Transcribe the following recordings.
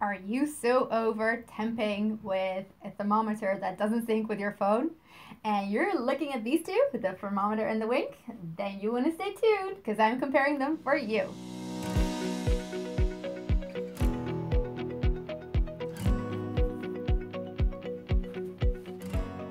Are you so over temping with a thermometer that doesn't sync with your phone? And you're looking at these two, the thermometer and the Wink? Then you want to stay tuned because I'm comparing them for you.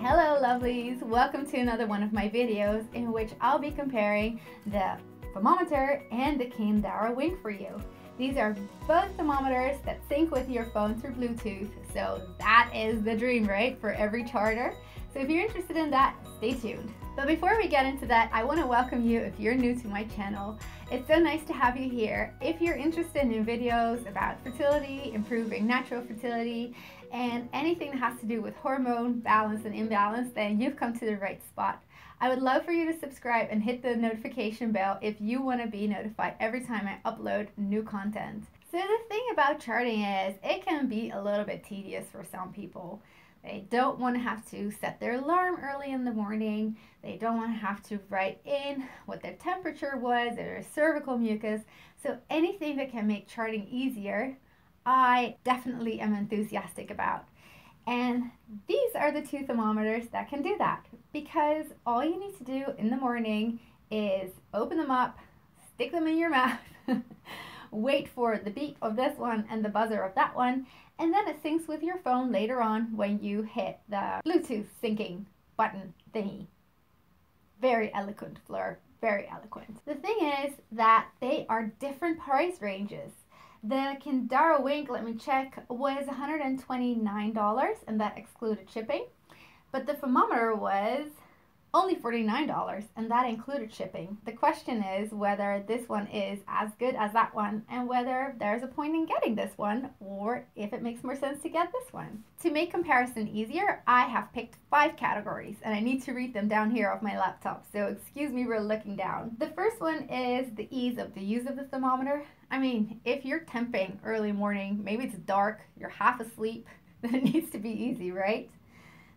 Hello lovelies, welcome to another one of my videos in which I'll be comparing the thermometer and the Kindara Wink for you. These are both thermometers that sync with your phone through Bluetooth, so that is the dream, right, for every charter. So if you're interested in that, stay tuned. But before we get into that, I want to welcome you if you're new to my channel. It's so nice to have you here. If you're interested in videos about fertility, improving natural fertility, and anything that has to do with hormone balance and imbalance, then you've come to the right spot. I would love for you to subscribe and hit the notification bell if you want to be notified every time I upload new content. So the thing about charting is it can be a little bit tedious for some people. They don't want to have to set their alarm early in the morning. They don't want to have to write in what their temperature was, their cervical mucus. So anything that can make charting easier, I definitely am enthusiastic about. And these are the two thermometers that can do that, because all you need to do in the morning is open them up, stick them in your mouth, wait for the beep of this one and the buzzer of that one, and then it syncs with your phone later on when you hit the Bluetooth syncing button thingy. Very eloquent, Fleur, very eloquent. The thing is that they are different price ranges. The Kindara Wink, let me check, was $129 and that excluded shipping. But the thermometer was only $49 and that included shipping. The question is whether this one is as good as that one and whether there's a point in getting this one or if it makes more sense to get this one. To make comparison easier, I have picked 5 categories and I need to read them down here off my laptop, so excuse me for looking down. The first one is the ease of the use of the thermometer. I mean, if you're temping early morning, maybe it's dark, you're half asleep, then it needs to be easy, right?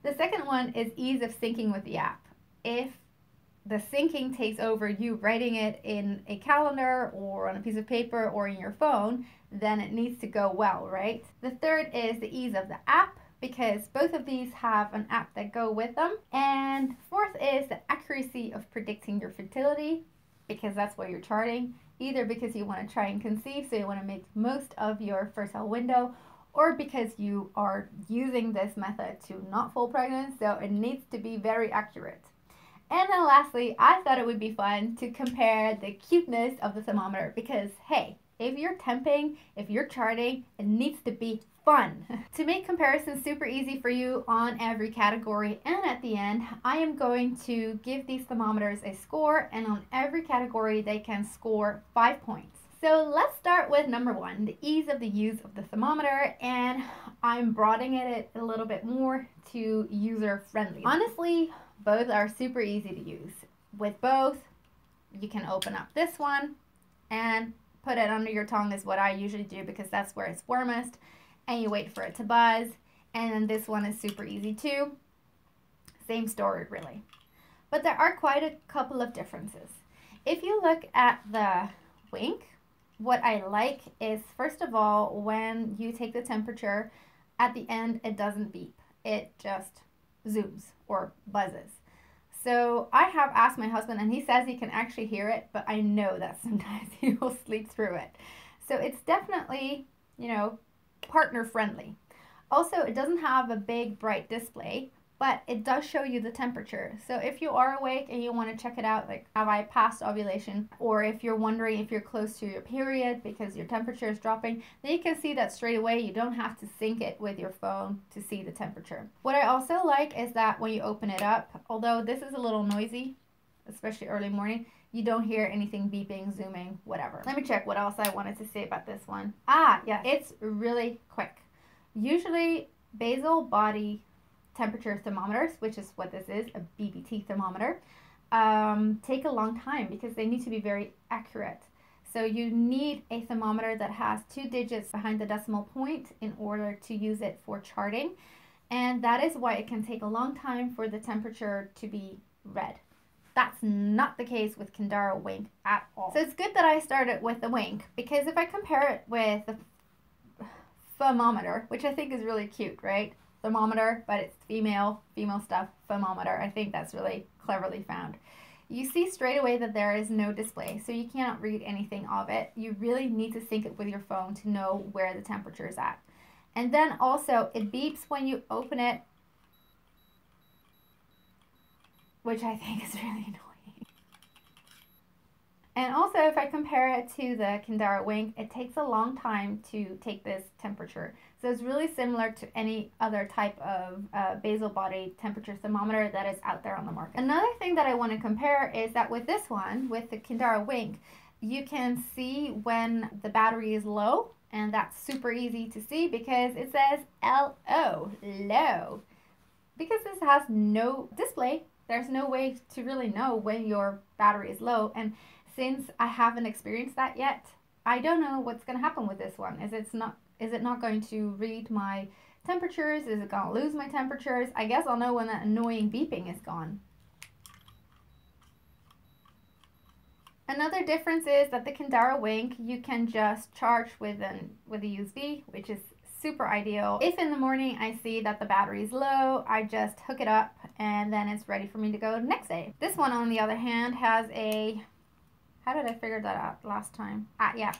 The second one is ease of syncing with the app. If the syncing takes over you writing it in a calendar or on a piece of paper or in your phone, then it needs to go well, right? The third is the ease of the app, because both of these have an app that go with them. And fourth is the accuracy of predicting your fertility, because that's what you're charting, either because you want to try and conceive, so you want to make most of your fertile window, or because you are using this method to not fall pregnant, so it needs to be very accurate. And then lastly, I thought it would be fun to compare the cuteness of the thermometer, because hey, if you're temping, if you're charting, it needs to be fun. To make comparisons super easy for you on every category, and at the end, I am going to give these thermometers a score, and on every category they can score 5 points. So let's start with number 1, the ease of the use of the thermometer, and I'm broadening it a little bit more to user friendly. Honestly, both are super easy to use. With both, you can open up this one and put it under your tongue is what I usually do, because that's where it's warmest, and you wait for it to buzz. And then this one is super easy too. Same story really. But there are quite a couple of differences. If you look at the Wink, what I like is, first of all, when you take the temperature, at the end it doesn't beep. It just zooms or buzzes. So I have asked my husband and he says he can actually hear it, but I know that sometimes he will sleep through it. So it's definitely, you know, partner friendly. Also, it doesn't have a big bright display, but it does show you the temperature. So if you are awake and you want to check it out, like have I passed ovulation, or if you're wondering if you're close to your period because your temperature is dropping, then you can see that straight away. You don't have to sync it with your phone to see the temperature. What I also like is that when you open it up, although this is a little noisy, especially early morning, you don't hear anything beeping, zooming, whatever. Let me check what else I wanted to say about this one. Yeah, it's really quick. Usually basal body temperature thermometers, which is what this is, a BBT thermometer, take a long time because they need to be very accurate. So you need a thermometer that has 2 digits behind the decimal point in order to use it for charting. And that is why it can take a long time for the temperature to be read. That's not the case with Kindara Wink at all. So it's good that I started with the Wink, because if I compare it with the Femometer, which I think is really cute, right? Thermometer, but it's female stuff, Femometer. I think that's really cleverly found. You see straight away that there is no display, so you cannot read anything of it. You really need to sync it with your phone to know where the temperature is at. And then also, it beeps when you open it, which I think is really annoying. And also, if I compare it to the Kindara Wink, it takes a long time to take this temperature. So it's really similar to any other type of basal body temperature thermometer that is out there on the market. Another thing that I want to compare is that with this one, with the Kindara Wink, you can see when the battery is low, and that's super easy to see because it says LO, low. Because this has no display, there's no way to really know when your battery is low. And since I haven't experienced that yet, I don't know what's going to happen with this one. Is it not going to read my temperatures? Is it going to lose my temperatures? I guess I'll know when that annoying beeping is gone. Another difference is that the Kindara Wink, you can just charge with a USB, which is super ideal. If in the morning I see that the battery is low, I just hook it up and then it's ready for me to go the next day. This one, on the other hand, has a... How did I figure that out last time? Yeah.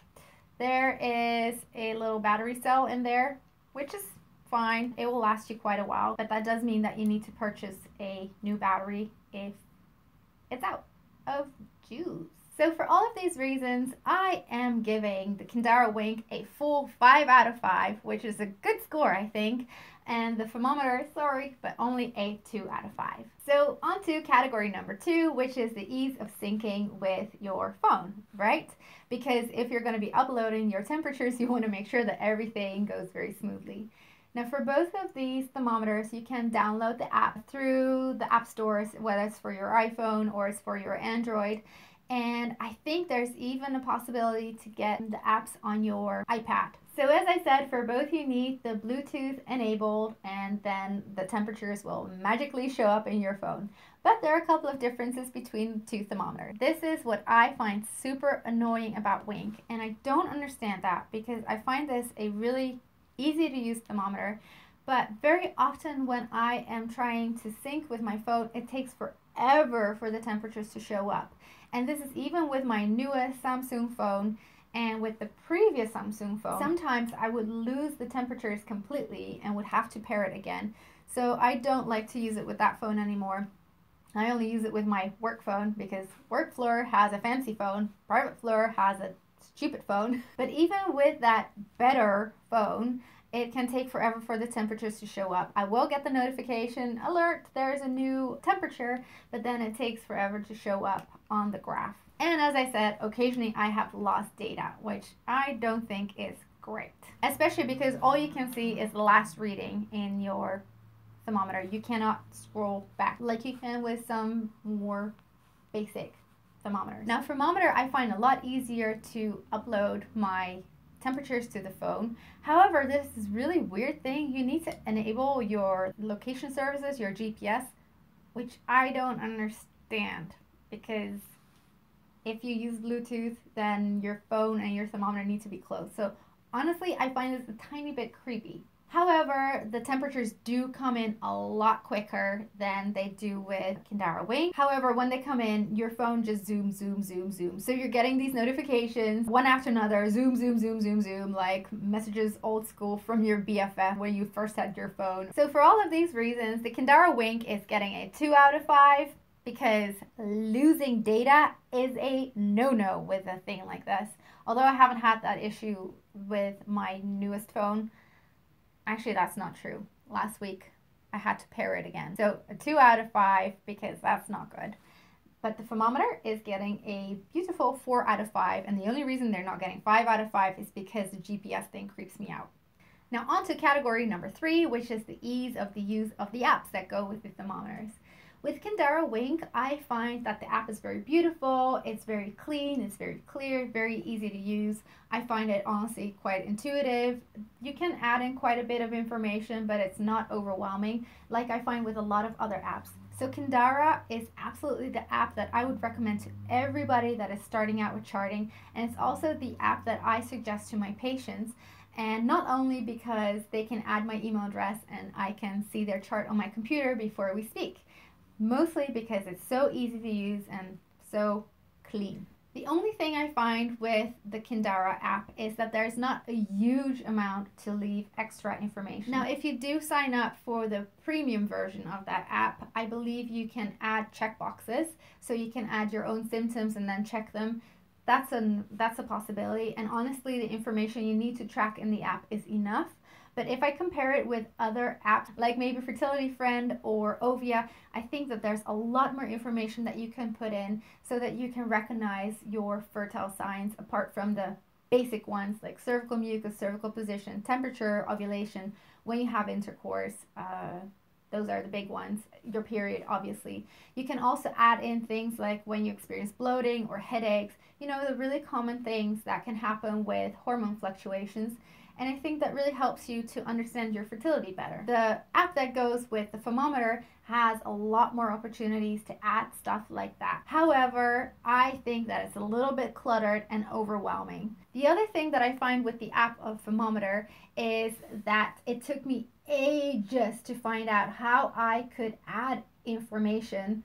There is a little battery cell in there, which is fine. It will last you quite a while, but that does mean that you need to purchase a new battery if it's out of juice. So for all of these reasons, I am giving the Kindara Wink a full 5 out of 5, which is a good score, I think. And the Femometer, sorry, but only a 2 out of 5. So on to category number 2, which is the ease of syncing with your phone, right? Because if you're going to be uploading your temperatures, you want to make sure that everything goes very smoothly. Now for both of these thermometers, you can download the app through the app stores, whether it's for your iPhone or it's for your Android. And I think there's even a possibility to get the apps on your iPad. So as I said, for both you need the Bluetooth enabled, and then the temperatures will magically show up in your phone. But there are a couple of differences between the two thermometers. This is what I find super annoying about Wink, and I don't understand that because I find this a really easy to use thermometer. But very often when I am trying to sync with my phone, it takes forever for the temperatures to show up. And this is even with my newest Samsung phone and with the previous Samsung phone. Sometimes I would lose the temperatures completely and would have to pair it again. So I don't like to use it with that phone anymore. I only use it with my work phone because work floor has a fancy phone, private floor has a stupid phone. But even with that better phone, it can take forever for the temperatures to show up. I will get the notification, alert, there's a new temperature, but then it takes forever to show up on the graph. And as I said, occasionally I have lost data, which I don't think is great. Especially because all you can see is the last reading in your thermometer. You cannot scroll back like you can with some more basic thermometers. Now thermometer, I find a lot easier to upload my temperatures to the phone. However, this is really weird thing. You need to enable your location services, your GPS, which I don't understand, because if you use Bluetooth, then your phone and your thermometer need to be close. So honestly, I find this a tiny bit creepy. However, the temperatures do come in a lot quicker than they do with Kindara Wink. However, when they come in, your phone just zooms, zoom, zoom, zoom. So you're getting these notifications one after another, zoom, zoom, zoom, zoom, zoom, like messages old school from your BFF when you first had your phone. So for all of these reasons, the Kindara Wink is getting a 2 out of 5 because losing data is a no-no with a thing like this. Although I haven't had that issue with my newest phone. Actually, that's not true. Last week, I had to pair it again. So a 2 out of 5 because that's not good. But the thermometer is getting a beautiful 4 out of 5. And the only reason they're not getting 5 out of 5 is because the GPS thing creeps me out. Now on to category number 3, which is the ease of the use of the apps that go with the thermometers. With Kindara Wink, I find that the app is very beautiful, it's very clean, it's very clear, very easy to use. I find it honestly quite intuitive. You can add in quite a bit of information, but it's not overwhelming like I find with a lot of other apps. So Kindara is absolutely the app that I would recommend to everybody that is starting out with charting, and it's also the app that I suggest to my patients. And not only because they can add my email address and I can see their chart on my computer before we speak, mostly because it's so easy to use and so clean. The only thing I find with the Kindara app is that there's not a huge amount to leave extra information. Now, if you do sign up for the premium version of that app, I believe you can add checkboxes, so you can add your own symptoms and then check them. That's a possibility, and honestly, the information you need to track in the app is enough. But if I compare it with other apps like maybe Fertility Friend or Ovia, I think that there's a lot more information that you can put in so that you can recognize your fertile signs apart from the basic ones like cervical mucus, cervical position, temperature, ovulation, when you have intercourse. Those are the big ones. Your period, obviously. You can also add in things like when you experience bloating or headaches, you know, the really common things that can happen with hormone fluctuations. And I think that really helps you to understand your fertility better. The app that goes with the thermometer has a lot more opportunities to add stuff like that. However, I think that it's a little bit cluttered and overwhelming. The other thing that I find with the app of thermometer is that it took me ages to find out how I could add information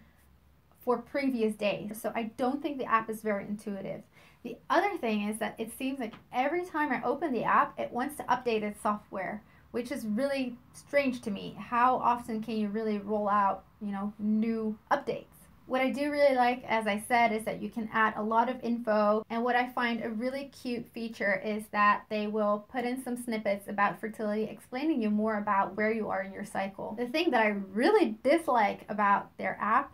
for previous days. So I don't think the app is very intuitive. The other thing is that it seems like every time I open the app, it wants to update its software, which is really strange to me. How often can you really roll out, you know, new updates? What I do really like, as I said, is that you can add a lot of info. And what I find a really cute feature is that they will put in some snippets about fertility, explaining you more about where you are in your cycle. The thing that I really dislike about their app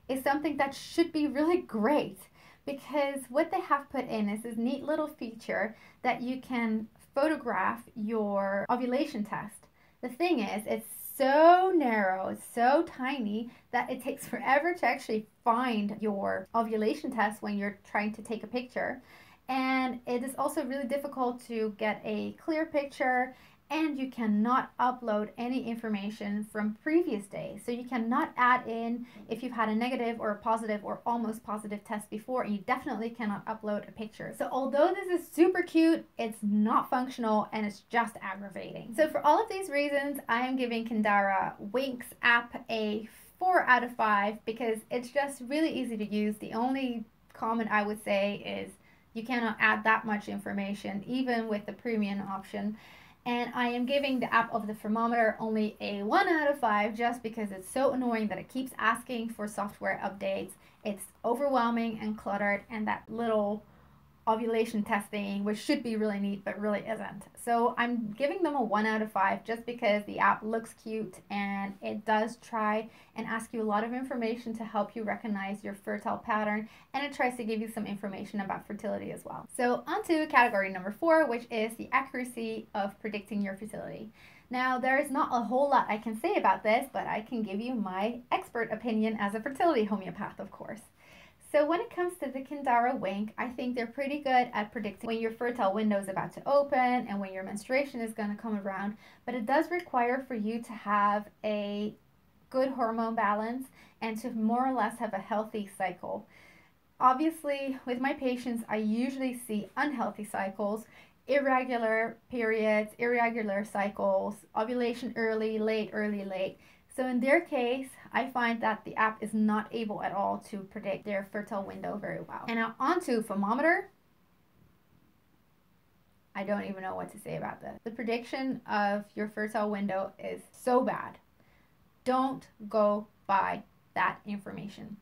is something that should be really great, because what they have put in is this neat little feature that you can photograph your ovulation test. The thing is, it's so narrow, it's so tiny that it takes forever to actually find your ovulation test when you're trying to take a picture. And it is also really difficult to get a clear picture, and you cannot upload any information from previous days. So you cannot add in if you've had a negative or a positive or almost positive test before, and you definitely cannot upload a picture. So although this is super cute, it's not functional and it's just aggravating. So for all of these reasons, I am giving Kindara Wink's app a 4 out of 5 because it's just really easy to use. The only comment I would say is you cannot add that much information even with the premium option. And I am giving the app of the thermometer only a 1 out of 5 just because it's so annoying that it keeps asking for software updates. It's overwhelming and cluttered, and that little ovulation testing, which should be really neat but really isn't. So I'm giving them a 1 out of 5 just because the app looks cute and it does try and ask you a lot of information to help you recognize your fertile pattern, and it tries to give you some information about fertility as well. So on to category number 4, which is the accuracy of predicting your fertility. Now, there is not a whole lot I can say about this, but I can give you my expert opinion as a fertility homeopath, of course. So when it comes to the Kindara Wink, I think they're pretty good at predicting when your fertile window is about to open and when your menstruation is going to come around, but it does require for you to have a good hormone balance and to more or less have a healthy cycle. Obviously, with my patients, I usually see unhealthy cycles, irregular periods, irregular cycles, ovulation early, late, early, late. So in their case, I find that the app is not able at all to predict their fertile window very well. And now onto thermometer. I don't even know what to say about this. The prediction of your fertile window is so bad. Don't go by that information.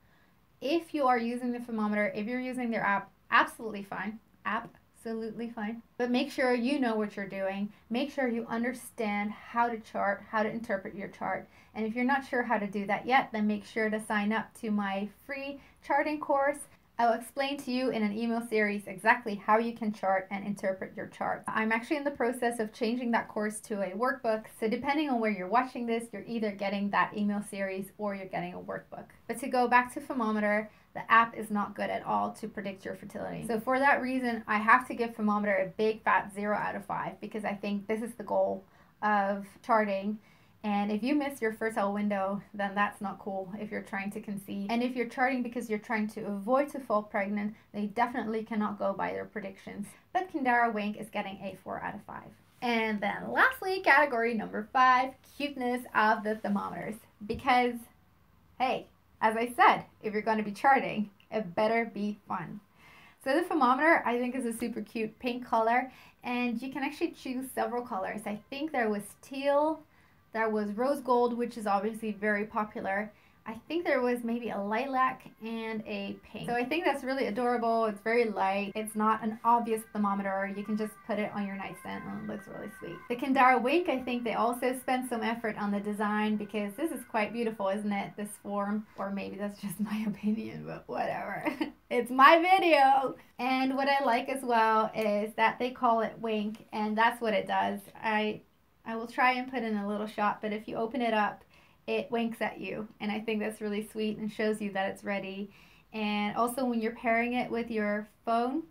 If you are using the thermometer, if you're using their app, absolutely fine. Absolutely fine. But make sure you know what you're doing. Make sure you understand how to chart, how to interpret your chart. And if you're not sure how to do that yet, then make sure to sign up to my free charting course. I will explain to you in an email series exactly how you can chart and interpret your chart. I'm actually in the process of changing that course to a workbook. So depending on where you're watching this, you're either getting that email series or you're getting a workbook. But to go back to thermometer, the app is not good at all to predict your fertility. So for that reason, I have to give thermometer a big fat 0 out of 5 because I think this is the goal of charting. And if you miss your fertile window, then that's not cool if you're trying to conceive. And if you're charting because you're trying to avoid to fall pregnant, they definitely cannot go by their predictions. But Kindara Wink is getting a 4 out of 5. And then lastly, category number 5, cuteness of the thermometers. Because, hey, as I said, if you're going to be charting, it better be fun. So the thermometer, I think, is a super cute pink color, and you can actually choose several colors. I think there was teal, there was rose gold, which is obviously very popular. I think there was maybe a lilac and a pink. So I think that's really adorable. It's very light. It's not an obvious thermometer. You can just put it on your nightstand and it looks really sweet. The Kindara Wink, I think they also spent some effort on the design because this is quite beautiful, isn't it? This form, or maybe that's just my opinion, but whatever. It's my video. And what I like as well is that they call it Wink, and that's what it does. I will try and put in a little shot, but if you open it up, it winks at you, and I think that's really sweet and shows you that it's ready. And also when you're pairing it with your phone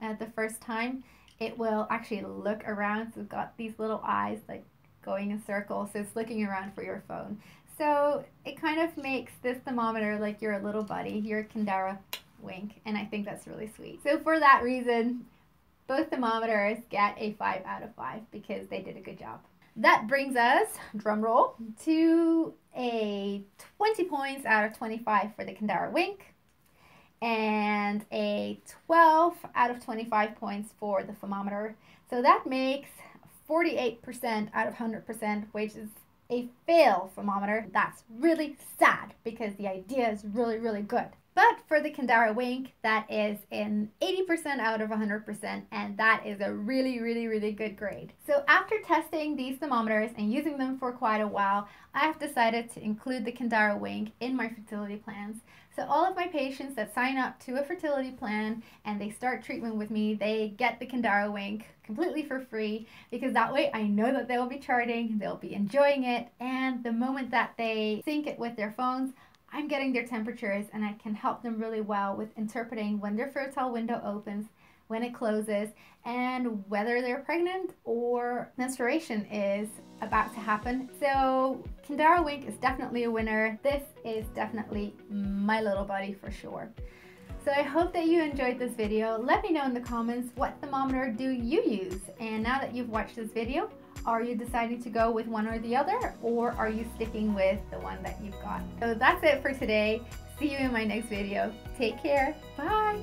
at the first time, it will actually look around. So it's got these little eyes like going in circles, so it's looking around for your phone. So it kind of makes this thermometer like your little buddy, your Kindara Wink, and I think that's really sweet. So for that reason, both thermometers get a 5 out of 5 because they did a good job. That brings us, drum roll, to a 20 points out of 25 for the Kindara Wink and a 12 out of 25 points for the thermometer. So that makes 48% out of 100%, which is a fail thermometer. That's really sad because the idea is really, really good. But for the Kindara Wink, that is an 80% out of 100%, and that is a really, really, really good grade. So after testing these thermometers and using them for quite a while, I have decided to include the Kindara Wink in my fertility plans. So all of my patients that sign up to a fertility plan and they start treatment with me, they get the Kindara Wink completely for free, because that way I know that they'll be charting, they'll be enjoying it, and the moment that they sync it with their phones, I'm getting their temperatures, and I can help them really well with interpreting when their fertile window opens, when it closes, and whether they're pregnant or menstruation is about to happen. So Kindara Wink is definitely a winner. This is definitely my little buddy for sure. So I hope that you enjoyed this video. Let me know in the comments, what thermometer do you use? And now that you've watched this video, are you deciding to go with one or the other, or are you sticking with the one that you've got? So that's it for today. See you in my next video. Take care. Bye.